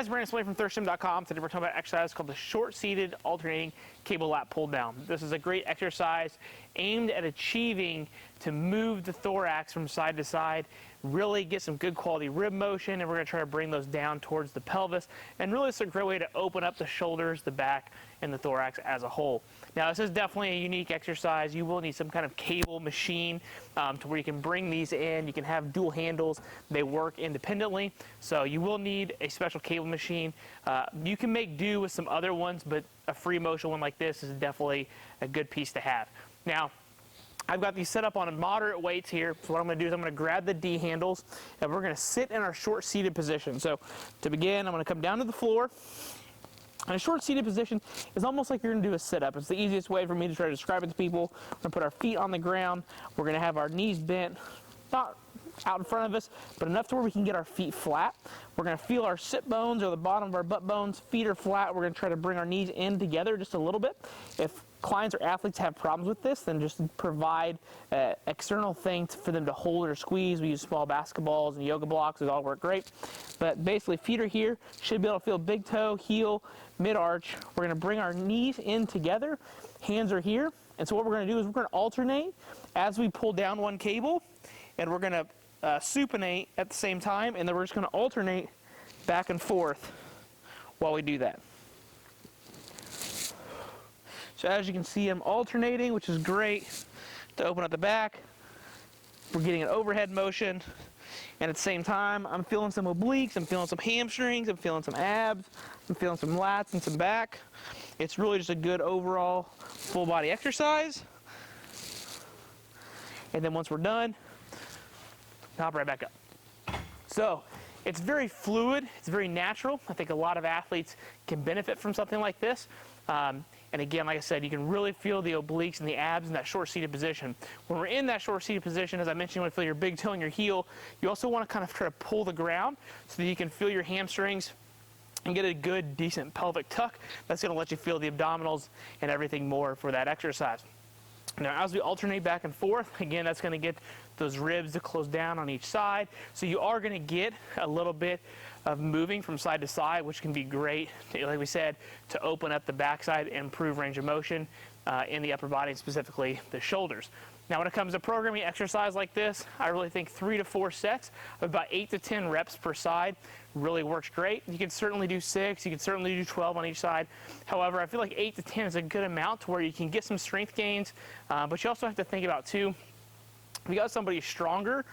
Hi, it's Brandon Slay from ThirstGym.com. Today we're talking about an exercise called the short-seated alternating cable lat pull down. This is a great exercise aimed at achieving to move the thorax from side to side, really get some good quality rib motion, and we're going to try to bring those down towards the pelvis. And really it's a great way to open up the shoulders, the back, and the thorax as a whole. Now this is definitely a unique exercise. You will need some kind of cable machine to where you can bring these in. You can have dual handles. They work independently. So you will need a special cable machine. You can make do with some other ones, but a free motion one like this is definitely a good piece to have. Now, I've got these set up on moderate weights here. So what I'm going to do is I'm going to grab the D handles and we're going to sit in our short seated position. So to begin, I'm going to come down to the floor. And a short seated position is almost like you're going to do a sit-up. It's the easiest way for me to try to describe it to people. We're going to put our feet on the ground. We're going to have our knees bent, not out in front of us, but enough to where we can get our feet flat. We're going to feel our sit bones or the bottom of our butt bones. Feet are flat. We're going to try to bring our knees in together just a little bit. If clients or athletes have problems with this, then just provide an external thing for them to hold or squeeze. We use small basketballs and yoga blocks. They all work great. But basically, feet are here. Should be able to feel big toe, heel, mid-arch. We're going to bring our knees in together. Hands are here. And so what we're going to do is we're going to alternate as we pull down one cable, and we're going to supinate at the same time, and then we're just going to alternate back and forth while we do that. So as you can see, I'm alternating, which is great to open up the back. We're getting an overhead motion, and at the same time, I'm feeling some obliques, I'm feeling some hamstrings, I'm feeling some abs, I'm feeling some lats and some back. It's really just a good overall full body exercise. And then once we're done, hop right back up. So it's very fluid, it's very natural. I think a lot of athletes can benefit from something like this. And again, like I said, you can really feel the obliques and the abs in that short-seated position. When we're in that short-seated position, as I mentioned, you want to feel your big toe and your heel. You also want to kind of try to pull the ground so that you can feel your hamstrings and get a good, decent pelvic tuck. That's going to let you feel the abdominals and everything more for that exercise. Now, as we alternate back and forth, again, that's going to get those ribs to close down on each side. So you are going to get a little bit of moving from side to side, which can be great, like we said, to open up the backside and improve range of motion in the upper body, and specifically the shoulders. Now, when it comes to programming exercise like this, I really think 3 to 4 sets of about 8 to 10 reps per side really works great. You can certainly do 6, you can certainly do 12 on each side. However, I feel like 8 to 10 is a good amount to where you can get some strength gains, but you also have to think about too, if you got somebody stronger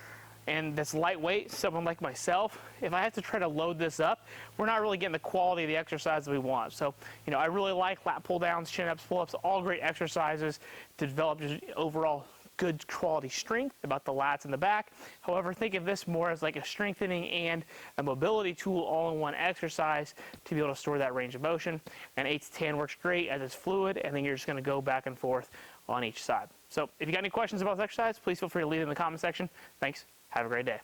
and that's lightweight, someone like myself, if I have to try to load this up, we're not really getting the quality of the exercise that we want. So, you know, I really like lat pull downs, chin ups, pull ups, all great exercises to develop just overall good quality strength about the lats and the back. However, think of this more as like a strengthening and a mobility tool all in one exercise to be able to store that range of motion. And 8 to 10 works great as it's fluid, and then you're just going to go back and forth on each side. So if you got any questions about this exercise, please feel free to leave it in the comment section. Thanks. Have a great day.